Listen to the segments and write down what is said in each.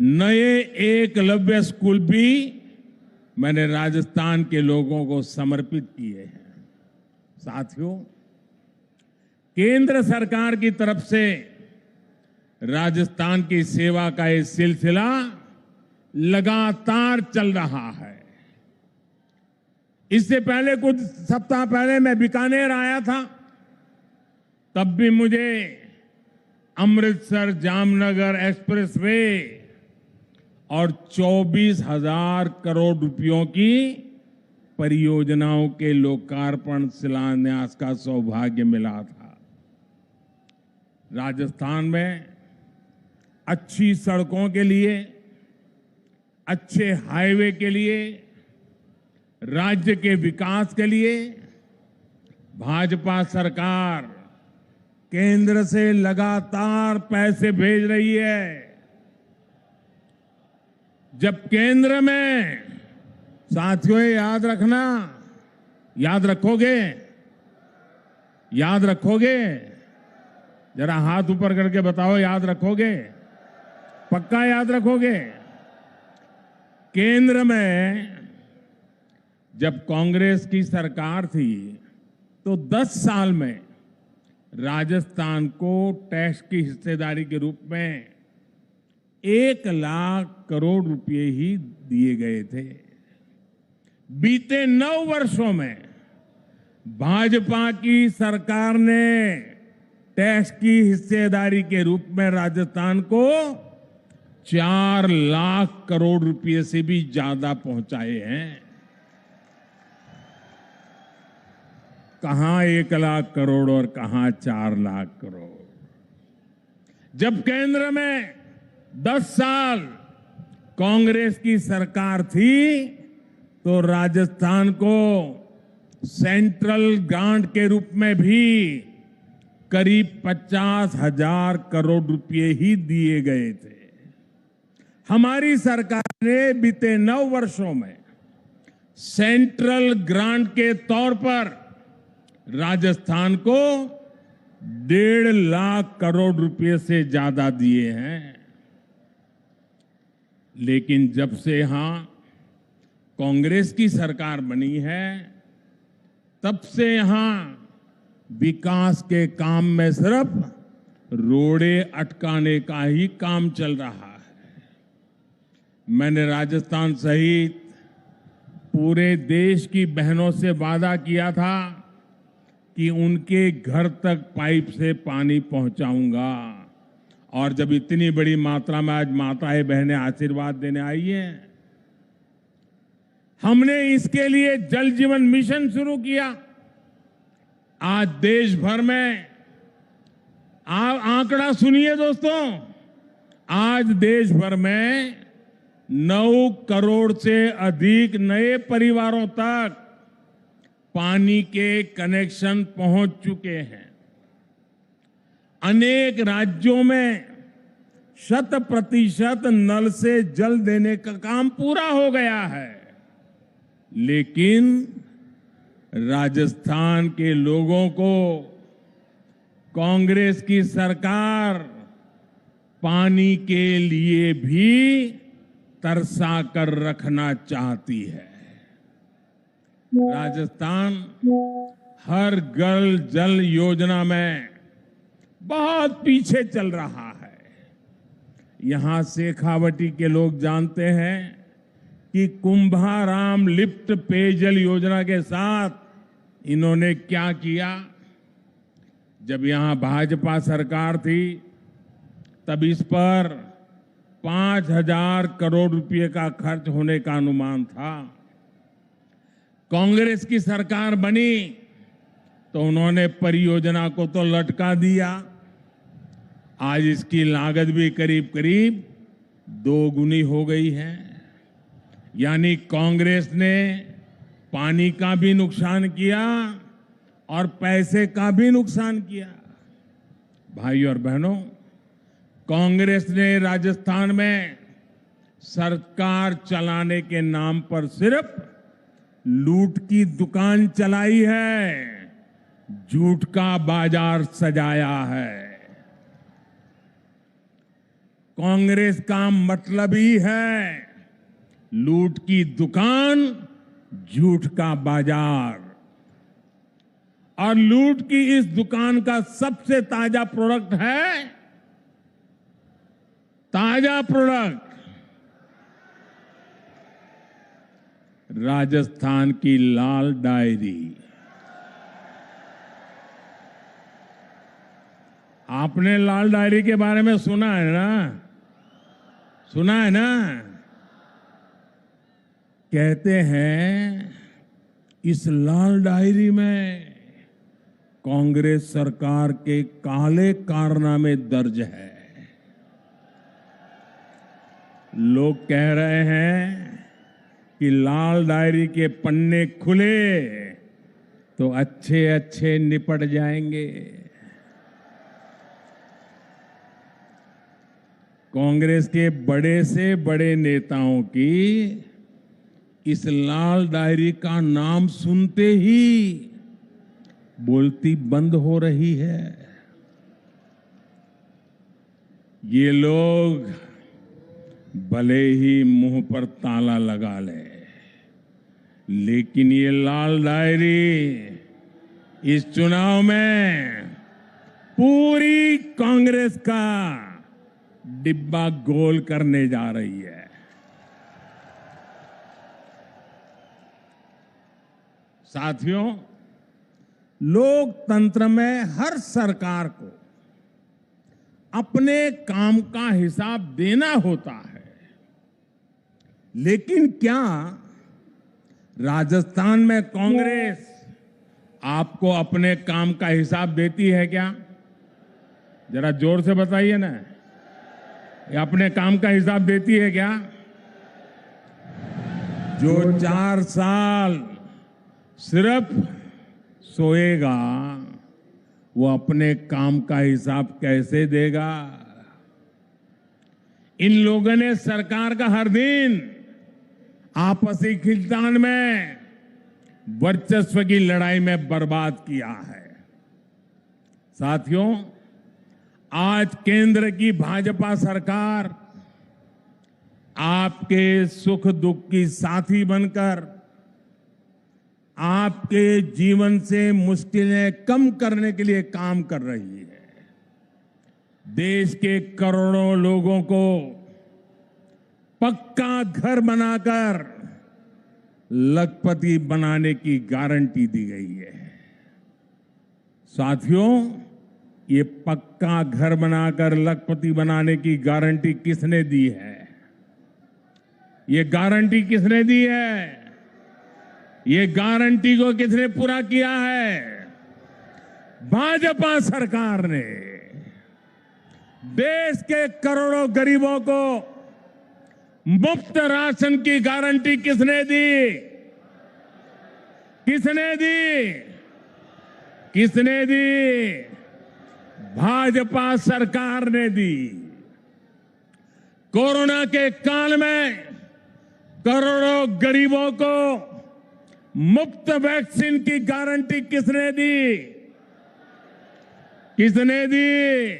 नए एकलव्य स्कूल भी मैंने राजस्थान के लोगों को समर्पित किए हैं। साथियों, केंद्र सरकार की तरफ से राजस्थान की सेवा का ये सिलसिला लगातार चल रहा है। इससे पहले कुछ सप्ताह पहले मैं बीकानेर आया था, तब भी मुझे अमृतसर जामनगर एक्सप्रेसवे और 24,000 करोड़ रुपयों की परियोजनाओं के लोकार्पण शिलान्यास का सौभाग्य मिला था। राजस्थान में अच्छी सड़कों के लिए, अच्छे हाईवे के लिए, राज्य के विकास के लिए भाजपा सरकार केंद्र से लगातार पैसे भेज रही है। जब केंद्र में, साथियों याद रखना, याद रखोगे, याद रखोगे, जरा हाथ ऊपर करके बताओ, याद रखोगे, पक्का याद रखोगे। केंद्र में जब कांग्रेस की सरकार थी तो 10 साल में राजस्थान को टैक्स की हिस्सेदारी के रूप में 1 लाख करोड़ रुपए ही दिए गए थे। बीते 9 वर्षों में भाजपा की सरकार ने टैक्स की हिस्सेदारी के रूप में राजस्थान को 4 लाख करोड़ रुपए से भी ज्यादा पहुंचाए हैं। कहां 1 लाख करोड़ और कहां 4 लाख करोड़। जब केंद्र में 10 साल कांग्रेस की सरकार थी तो राजस्थान को सेंट्रल ग्रांट के रूप में भी करीब 50,000 करोड़ रुपए ही दिए गए थे। हमारी सरकार ने बीते 9 वर्षों में सेंट्रल ग्रांट के तौर पर राजस्थान को 1.5 लाख करोड़ रुपए से ज्यादा दिए हैं। लेकिन जब से यहां कांग्रेस की सरकार बनी है, तब से यहां विकास के काम में सिर्फ रोड़े अटकाने का ही काम चल रहा है। मैंने राजस्थान सहित पूरे देश की बहनों से वादा किया था कि उनके घर तक पाइप से पानी पहुंचाऊंगा, और जब इतनी बड़ी मात्रा में आज माताएं बहनें आशीर्वाद देने आई हैं, हमने इसके लिए जल जीवन मिशन शुरू किया। आज देश भर में, आंकड़ा सुनिए दोस्तों, आज देश भर में 9 करोड़ से अधिक नए परिवारों तक पानी के कनेक्शन पहुंच चुके हैं। अनेक राज्यों में 100% नल से जल देने का काम पूरा हो गया है। लेकिन राजस्थान के लोगों को कांग्रेस की सरकार पानी के लिए भी तरसा कर रखना चाहती है। राजस्थान हर घर जल योजना में बहुत पीछे चल रहा है। यहां शेखावटी के लोग जानते हैं कि कुंभाराम लिफ्ट पेयजल योजना के साथ इन्होंने क्या किया। जब यहां भाजपा सरकार थी तब इस पर 5,000 करोड़ रुपए का खर्च होने का अनुमान था। कांग्रेस की सरकार बनी तो उन्होंने परियोजना को तो लटका दिया। आज इसकी लागत भी करीब करीब 2 गुनी हो गई है। यानी कांग्रेस ने पानी का भी नुकसान किया और पैसे का भी नुकसान किया। भाइयों और बहनों, कांग्रेस ने राजस्थान में सरकार चलाने के नाम पर सिर्फ लूट की दुकान चलाई है, झूठ का बाजार सजाया है। कांग्रेस का मतलब ही है लूट की दुकान, झूठ का बाजार। और लूट की इस दुकान का सबसे ताजा प्रोडक्ट है, ताजा प्रोडक्ट राजस्थान की लाल डायरी। आपने लाल डायरी के बारे में सुना है ना? सुना है ना? कहते हैं इस लाल डायरी में कांग्रेस सरकार के काले कारनामे दर्ज है। लोग कह रहे हैं कि लाल डायरी के पन्ने खुले तो अच्छे अच्छे निपट जाएंगे। कांग्रेस के बड़े से बड़े नेताओं की इस लाल डायरी का नाम सुनते ही बोलती बंद हो रही है। ये लोग भले ही मुंह पर ताला लगा ले, लेकिन ये लाल डायरी इस चुनाव में पूरी कांग्रेस का डिब्बा गोल करने जा रही है। साथियों, लोकतंत्र में हर सरकार को अपने काम का हिसाब देना होता है, लेकिन क्या राजस्थान में कांग्रेस आपको अपने काम का हिसाब देती है क्या? जरा जोर से बताइए ना, ये अपने काम का हिसाब देती है क्या? जो 4 साल सिर्फ सोएगा वो अपने काम का हिसाब कैसे देगा? इन लोगों ने सरकार का हर दिन आपसी खींचतान में, वर्चस्व की लड़ाई में बर्बाद किया है। साथियों, आज केंद्र की भाजपा सरकार आपके सुख दुख की साथी बनकर आपके जीवन से मुश्किलें कम करने के लिए काम कर रही है। देश के करोड़ों लोगों को पक्का घर बनाकर लखपति बनाने की गारंटी दी गई है। साथियों, ये पक्का घर बनाकर लखपति बनाने की गारंटी किसने दी है? ये गारंटी किसने दी है? ये गारंटी को किसने पूरा किया है? भाजपा सरकार ने। देश के करोड़ों गरीबों को मुफ्त राशन की गारंटी किसने दी? किसने दी? किसने दी? भाजपा सरकार ने दी। कोरोना के काल में करोड़ों गरीबों को मुफ्त वैक्सीन की गारंटी किसने दी? किसने दी?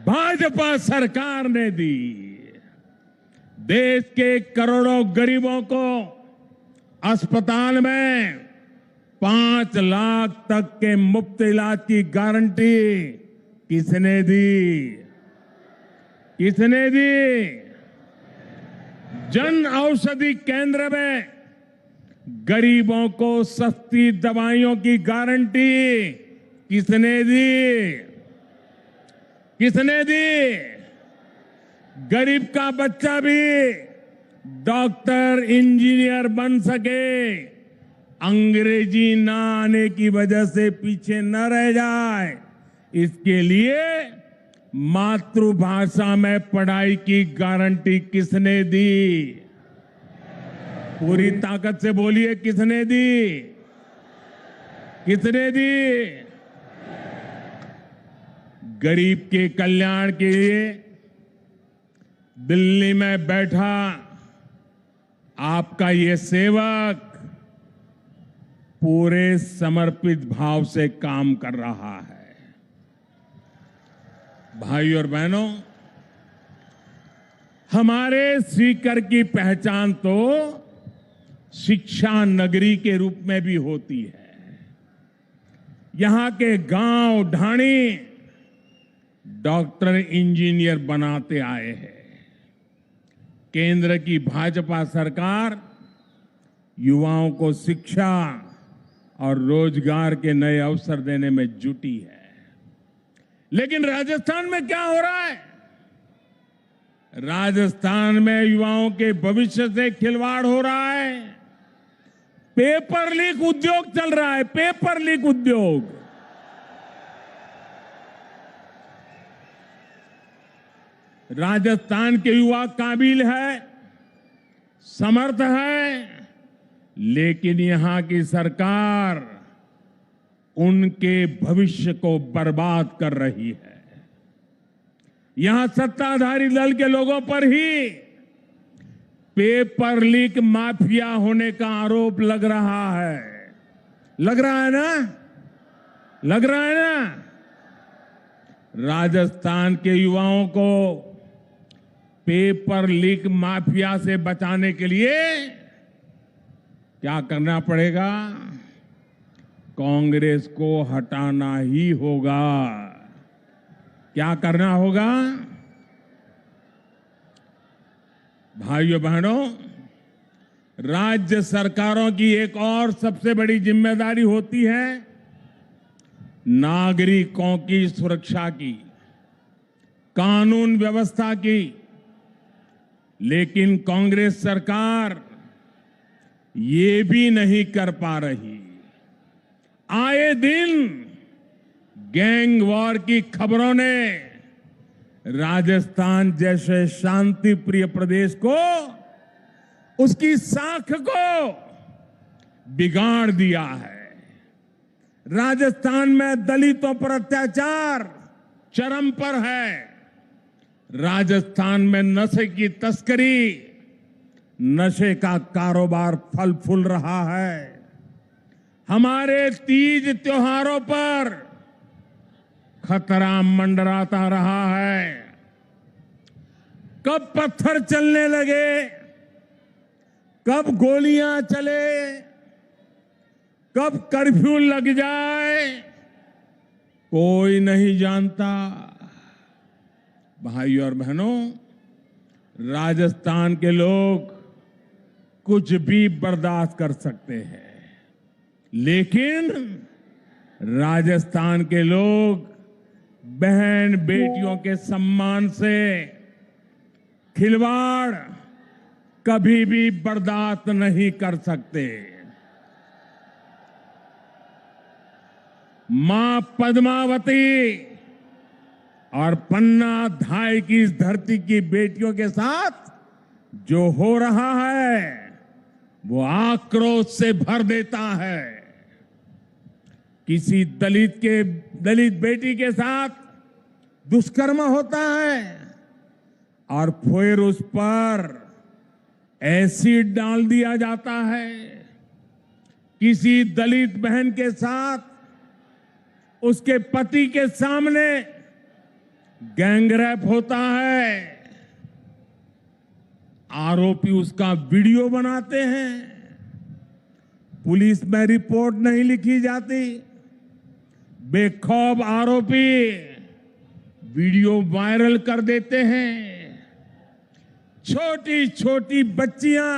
भाजपा सरकार ने दी। देश के करोड़ों गरीबों को अस्पताल में 5 लाख तक के मुफ्त इलाज की गारंटी किसने दी? किसने दी? जन औषधि केंद्र में गरीबों को सस्ती दवाइयों की गारंटी किसने दी? किसने दी? गरीब का बच्चा भी डॉक्टर, इंजीनियर बन सके, अंग्रेजी ना आने की वजह से पीछे न रह जाए, इसके लिए मातृभाषा में पढ़ाई की गारंटी किसने दी? पूरी ताकत से बोलिए, किसने दी? किसने दी? गरीब के कल्याण के लिए दिल्ली में बैठा आपका ये सेवक पूरे समर्पित भाव से काम कर रहा है। भाई और बहनों, हमारे सीकर की पहचान तो शिक्षा नगरी के रूप में भी होती है। यहां के गांव ढाणी डॉक्टर इंजीनियर बनाते आए हैं। केंद्र की भाजपा सरकार युवाओं को शिक्षा और रोजगार के नए अवसर देने में जुटी है। लेकिन राजस्थान में क्या हो रहा है? राजस्थान में युवाओं के भविष्य से खिलवाड़ हो रहा है। पेपर लीक उद्योग चल रहा है, पेपर लीक उद्योग। राजस्थान के युवा काबिल है, समर्थ है, लेकिन यहां की सरकार उनके भविष्य को बर्बाद कर रही है। यहां सत्ताधारी दल के लोगों पर ही पेपर लीक माफिया होने का आरोप लग रहा है। लग रहा है ना? लग रहा है ना? राजस्थान के युवाओं को पेपर लीक माफिया से बचाने के लिए क्या करना पड़ेगा? कांग्रेस को हटाना ही होगा। क्या करना होगा? भाइयों बहनों, राज्य सरकारों की एक और सबसे बड़ी जिम्मेदारी होती है नागरिकों की सुरक्षा की, कानून व्यवस्था की। लेकिन कांग्रेस सरकार ये भी नहीं कर पा रही। आए दिन गैंग वॉर की खबरों ने राजस्थान जैसे शांति प्रिय प्रदेश को, उसकी साख को बिगाड़ दिया है। राजस्थान में दलितों पर अत्याचार चरम पर है। राजस्थान में नशे की तस्करी, नशे का कारोबार फल फूल रहा है। हमारे तीज त्योहारों पर खतरा मंडराता रहा है। कब पत्थर चलने लगे, कब गोलियां चले, कब कर्फ्यू लग जाए, कोई नहीं जानता। भाइयों और बहनों, राजस्थान के लोग कुछ भी बर्दाश्त कर सकते हैं, लेकिन राजस्थान के लोग बहन बेटियों के सम्मान से खिलवाड़ कभी भी बर्दाश्त नहीं कर सकते। मां पद्मावती और पन्ना धाय की इस धरती की बेटियों के साथ जो हो रहा है वो आक्रोश से भर देता है। किसी दलित बेटी के साथ दुष्कर्म होता है और फिर उस पर एसिड डाल दिया जाता है। किसी दलित बहन के साथ उसके पति के सामने गैंगरेप होता है, आरोपी उसका वीडियो बनाते हैं, पुलिस में रिपोर्ट नहीं लिखी जाती, बेखौफ आरोपी वीडियो वायरल कर देते हैं। छोटी छोटी बच्चियां,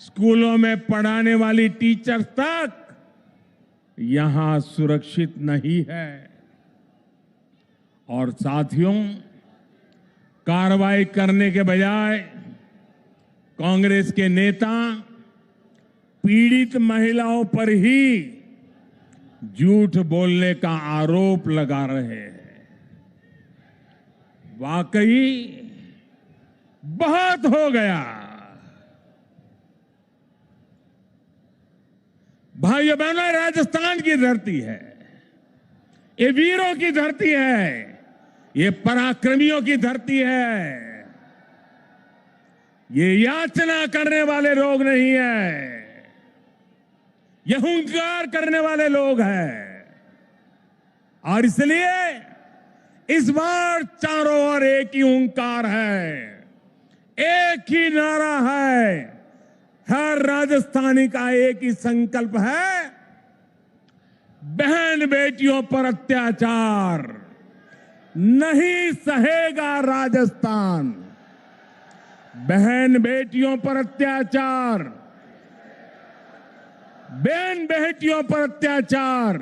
स्कूलों में पढ़ाने वाली टीचर्स तक यहां सुरक्षित नहीं है। और साथियों, कार्रवाई करने के बजाय कांग्रेस के नेता पीड़ित महिलाओं पर ही झूठ बोलने का आरोप लगा रहे हैं। वाकई बहुत हो गया। भाइयों बहनों, राजस्थान की धरती है, ये वीरों की धरती है, ये पराक्रमियों की धरती है। ये याचना करने वाले लोग नहीं है, ये हुंकार करने वाले लोग हैं। और इसलिए इस बार चारों ओर एक ही ओंकार है, एक ही नारा है, हर राजस्थानी का एक ही संकल्प है, बहन बेटियों पर अत्याचार नहीं सहेगा राजस्थान। बहन बेटियों पर अत्याचार, बहन बेटियों पर अत्याचार,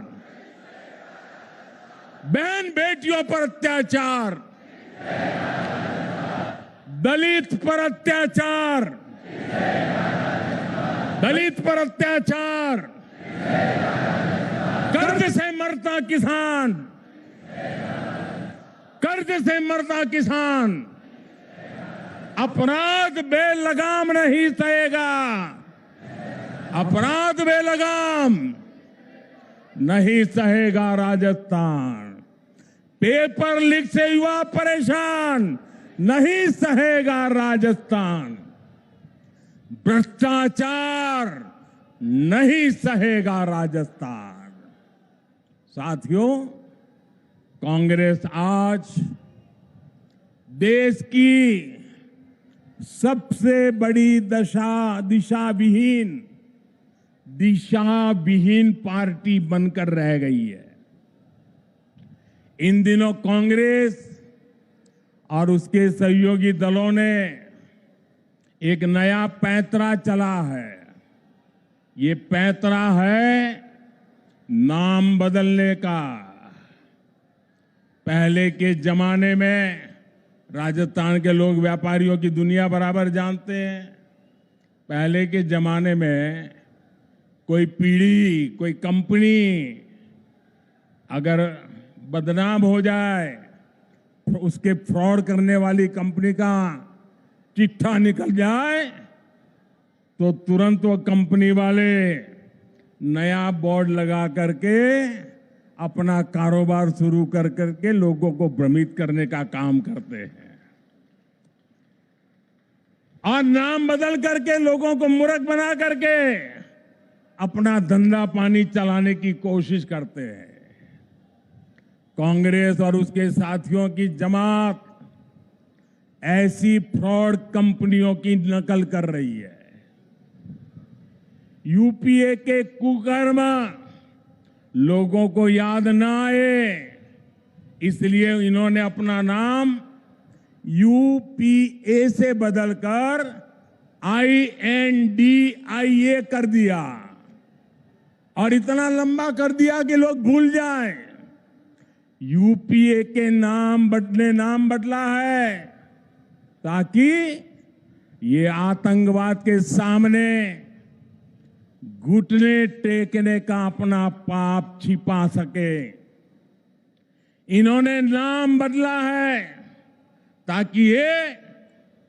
बहन बेटियों पर अत्याचार, दलित पर अत्याचार, दलित पर अत्याचार, कर्ज से मरता किसान, कर्ज से मरता किसान अपराध बेलगाम नहीं सहेगा, अपराध बेलगाम नहीं सहेगा राजस्थान। पेपर लीक से युवा परेशान नहीं सहेगा राजस्थान। भ्रष्टाचार नहीं सहेगा राजस्थान। साथियों, कांग्रेस आज देश की सबसे बड़ी दिशा विहीन पार्टी बनकर रह गई है। इन दिनों कांग्रेस और उसके सहयोगी दलों ने एक नया पैंतरा चला है। ये पैंतरा है नाम बदलने का। पहले के जमाने में राजस्थान के लोग व्यापारियों की दुनिया बराबर जानते हैं। पहले के जमाने में कोई पीढ़ी, कोई कंपनी अगर बदनाम हो जाए, उसके फ्रॉड करने वाली कंपनी का चिट्ठा निकल जाए, तो तुरंत वो कंपनी वाले नया बोर्ड लगा करके अपना कारोबार शुरू कर करके लोगों को भ्रमित करने का काम करते हैं और नाम बदल करके लोगों को मूर्ख बना करके अपना धंधा पानी चलाने की कोशिश करते हैं। कांग्रेस और उसके साथियों की जमात ऐसी फ्रॉड कंपनियों की नकल कर रही है। यूपीए के कुकर्म लोगों को याद ना आए, इसलिए इन्होंने अपना नाम यूपीए से बदलकर INDIA कर दिया और इतना लंबा कर दिया कि लोग भूल जाएं। यूपीए के नाम बदला है ताकि ये आतंकवाद के सामने घुटने टेकने का अपना पाप छिपा सके। इन्होंने नाम बदला है ताकि ये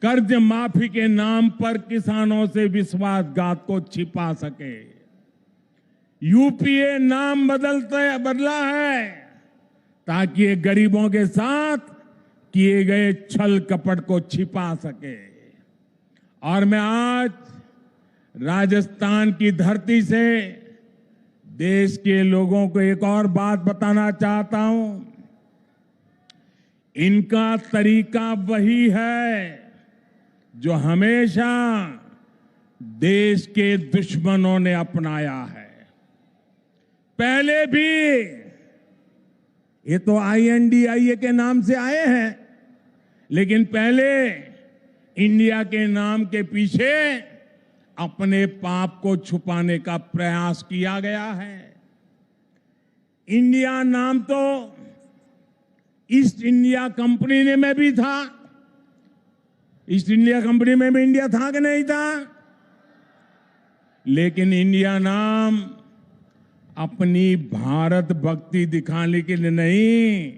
कर्ज माफी के नाम पर किसानों से विश्वासघात को छिपा सके। यूपीए नाम बदला है ताकि ये गरीबों के साथ किए गए छल कपट को छिपा सके। और मैं आज राजस्थान की धरती से देश के लोगों को एक और बात बताना चाहता हूं। इनका तरीका वही है जो हमेशा देश के दुश्मनों ने अपनाया है। पहले भी ये तो INDIA के नाम से आए हैं, लेकिन पहले इंडिया के नाम के पीछे अपने पाप को छुपाने का प्रयास किया गया है। इंडिया नाम तो ईस्ट इंडिया कंपनी में भी था। ईस्ट इंडिया कंपनी में भी इंडिया था कि नहीं था? लेकिन इंडिया नाम अपनी भारत भक्ति दिखाने के लिए नहीं,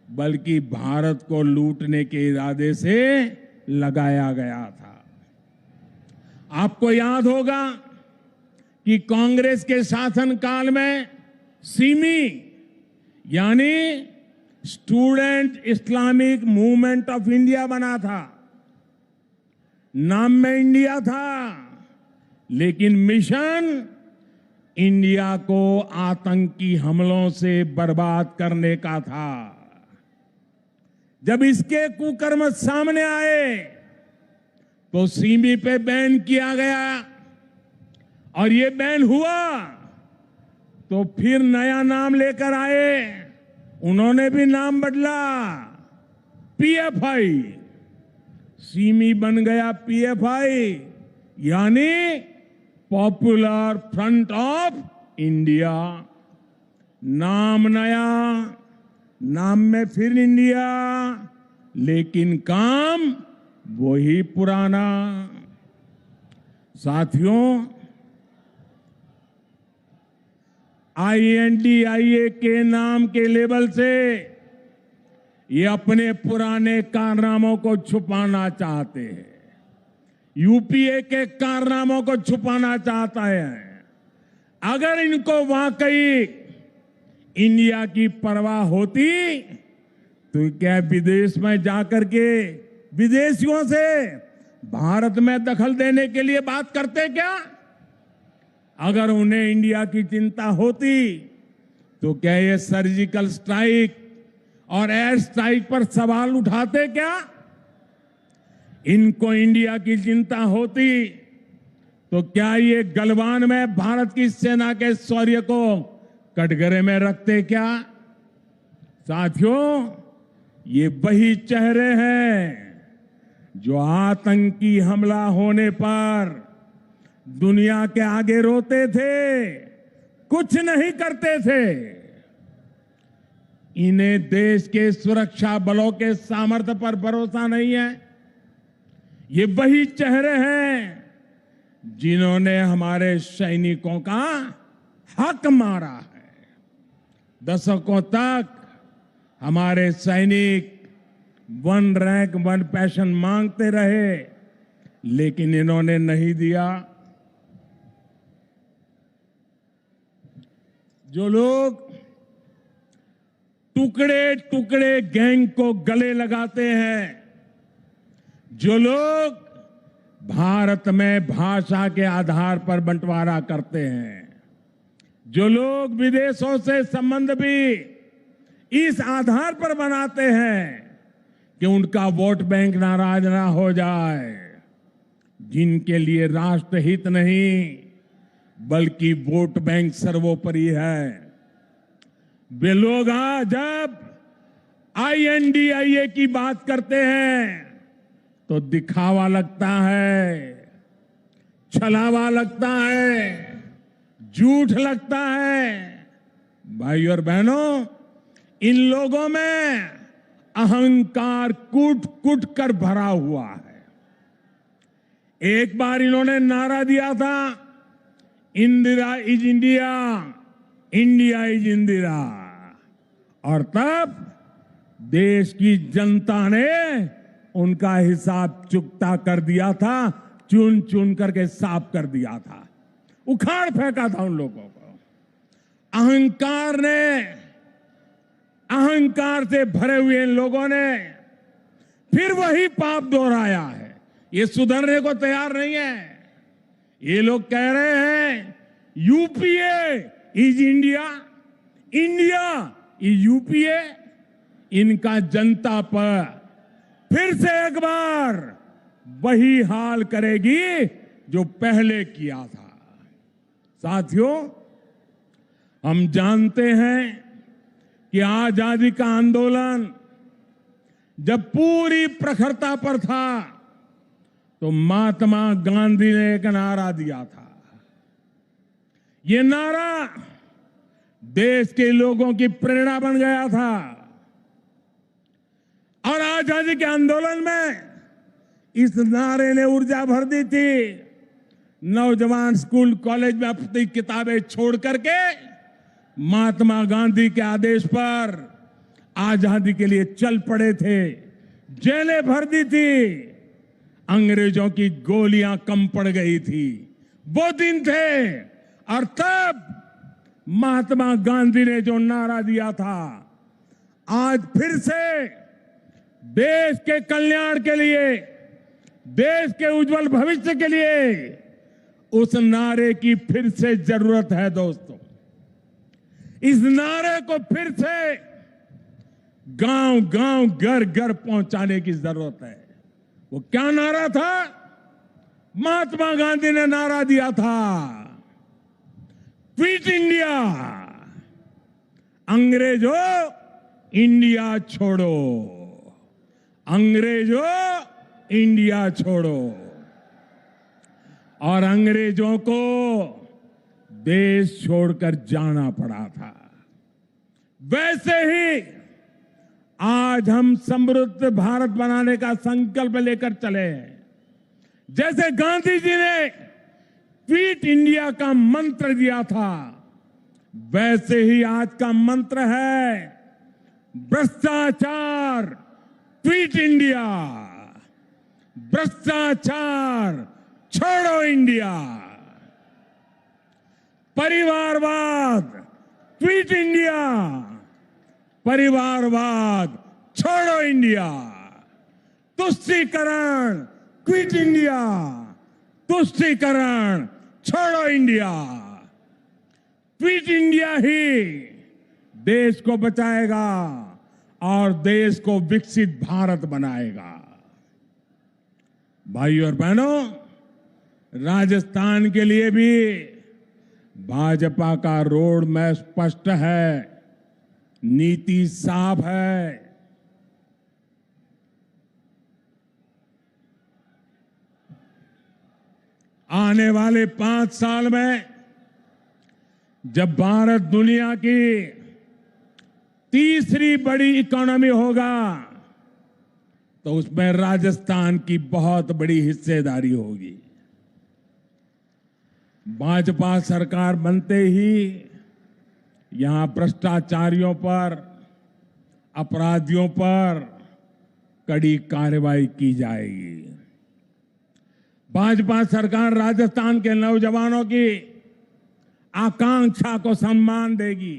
बल्कि भारत को लूटने के इरादे से लगाया गया था। आपको याद होगा कि कांग्रेस के शासनकाल में सिमी यानी student Islamic movement of India बना था। नाम में इंडिया था, लेकिन मिशन इंडिया को आतंकी हमलों से बर्बाद करने का था। जब इसके कुकर्म सामने आए तो सीमी पे बैन किया गया और ये बैन हुआ तो फिर नया नाम लेकर आए, उन्होंने भी नाम बदला, पीएफआई। सीमी बन गया पीएफआई, यानी पॉपुलर फ्रंट ऑफ इंडिया। नाम नया, नाम में फिर इंडिया, लेकिन काम वही पुराना। साथियों, INDIA के नाम के लेबल से ये अपने पुराने कारनामों को छुपाना चाहते हैं, यूपीए के कारनामों को छुपाना चाहता है। अगर इनको वाकई इंडिया की परवाह होती तो क्या विदेश में जाकर के विदेशियों से भारत में दखल देने के लिए बात करते क्या? अगर उन्हें इंडिया की चिंता होती तो क्या ये सर्जिकल स्ट्राइक और एयर स्ट्राइक पर सवाल उठाते क्या? इनको इंडिया की चिंता होती तो क्या ये गलवान में भारत की सेना के शौर्य को कटघरे में रखते क्या? साथियों, ये वही चेहरे हैं जो आतंकी हमला होने पर दुनिया के आगे रोते थे, कुछ नहीं करते थे। इन्हें देश के सुरक्षा बलों के सामर्थ्य पर भरोसा नहीं है। ये वही चेहरे हैं जिन्होंने हमारे सैनिकों का हक मारा है। दशकों तक हमारे सैनिक 1 रैंक 1 पेंशन मांगते रहे, लेकिन इन्होंने नहीं दिया। जो लोग टुकड़े टुकड़े गैंग को गले लगाते हैं, जो लोग भारत में भाषा के आधार पर बंटवारा करते हैं, जो लोग विदेशों से संबंध भी इस आधार पर बनाते हैं कि उनका वोट बैंक नाराज ना हो जाए, जिनके लिए राष्ट्रहित नहीं बल्कि वोट बैंक सर्वोपरि है, वे लोग आज जब INDIA की बात करते हैं तो दिखावा लगता है, छलावा लगता है, झूठ लगता है। भाई और बहनों, इन लोगों में अहंकार कूट कूट कर भरा हुआ है। एक बार इन्होंने नारा दिया था, Indira is India, India is Indira, और तब देश की जनता ने उनका हिसाब चुकता कर दिया था, चुन चुन करके साफ कर दिया था, उखाड़ फेंका था उन लोगों को। अहंकार से भरे हुए इन लोगों ने फिर वही पाप दोहराया है। ये सुधरने को तैयार नहीं है। ये लोग कह रहे हैं UPA is India, India is UPA. इनका जनता पर फिर से एक बार वही हाल करेगी जो पहले किया था। साथियों, हम जानते हैं कि आजादी का आंदोलन जब पूरी प्रखरता पर था तो महात्मा गांधी ने एक नारा दिया था। ये नारा देश के लोगों की प्रेरणा बन गया था और आजादी के आंदोलन में इस नारे ने ऊर्जा भर दी थी। नौजवान स्कूल कॉलेज में अपनी किताबें छोड़ करके महात्मा गांधी के आदेश पर आजादी के लिए चल पड़े थे, जेलें भर दी थी, अंग्रेजों की गोलियां कम पड़ गई थी। वो दिन थे और तब महात्मा गांधी ने जो नारा दिया था, आज फिर से देश के कल्याण के लिए, देश के उज्जवल भविष्य के लिए उस नारे की फिर से जरूरत है। दोस्तों, इस नारे को फिर से गांव गांव घर घर पहुंचाने की जरूरत है। वो क्या नारा था? महात्मा गांधी ने नारा दिया था, क्विट इंडिया, अंग्रेजों इंडिया छोड़ो, अंग्रेजों इंडिया छोड़ो। और अंग्रेजों को देश छोड़कर जाना पड़ा था। वैसे ही आज हम समृद्ध भारत बनाने का संकल्प लेकर चले हैं। जैसे गांधी जी ने क्विट इंडिया का मंत्र दिया था, वैसे ही आज का मंत्र है भ्रष्टाचार क्विट इंडिया, भ्रष्टाचार छोड़ो इंडिया, परिवारवाद क्विट इंडिया, परिवारवाद छोड़ो इंडिया, तुष्टीकरण क्विट इंडिया, तुष्टीकरण छोड़ो इंडिया। क्विट इंडिया ही देश को बचाएगा और देश को विकसित भारत बनाएगा। भाइयों और बहनों, राजस्थान के लिए भी भाजपा का रोड मैप स्पष्ट है, नीति साफ है। आने वाले 5 साल में जब भारत दुनिया की तीसरी बड़ी इकोनॉमी होगा, तो उसमें राजस्थान की बहुत बड़ी हिस्सेदारी होगी। भाजपा सरकार बनते ही यहां भ्रष्टाचारियों पर, अपराधियों पर कड़ी कार्रवाई की जाएगी। भाजपा सरकार राजस्थान के नौजवानों की आकांक्षा को सम्मान देगी।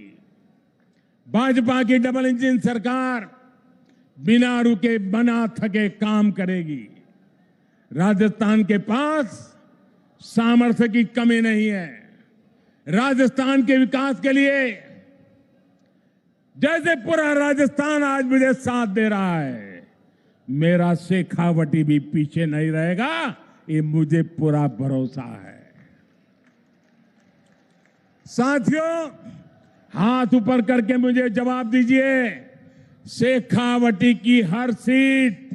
भाजपा की डबल इंजन सरकार बिना रुके बिना थके काम करेगी। राजस्थान के पास सामर्थ्य की कमी नहीं है। राजस्थान के विकास के लिए जैसे पूरा राजस्थान आज मुझे साथ दे रहा है, मेरा शेखावटी भी पीछे नहीं रहेगा, ये मुझे पूरा भरोसा है। साथियों, हाथ ऊपर करके मुझे जवाब दीजिए, शेखावटी की हर सीट,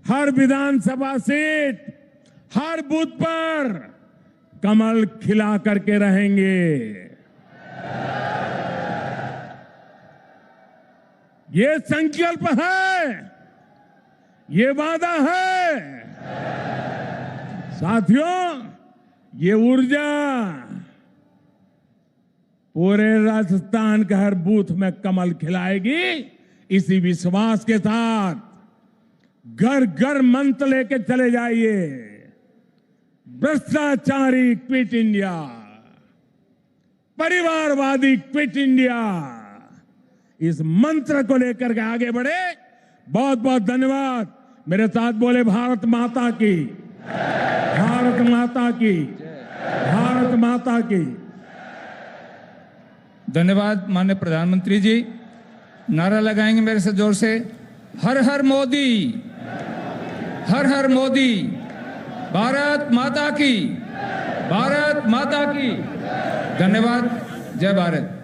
हर विधानसभा सीट, हर बूथ पर कमल खिला करके रहेंगे। ये संकल्प है, ये वादा है। साथियों, ये ऊर्जा पूरे राजस्थान के हर बूथ में कमल खिलाएगी। इसी विश्वास के साथ घर घर मंत्र लेके चले जाइए, भ्रष्टाचारी क्विट इंडिया, परिवारवादी क्विट इंडिया। इस मंत्र को लेकर के आगे बढ़े। बहुत बहुत धन्यवाद। मेरे साथ बोले भारत माता की, भारत माता की, भारत माता की। धन्यवाद माननीय प्रधानमंत्री जी। नारा लगाएंगे मेरे से जोर से, हर हर मोदी, हर हर मोदी, भारत माता की, भारत माता की। धन्यवाद। जय भारत।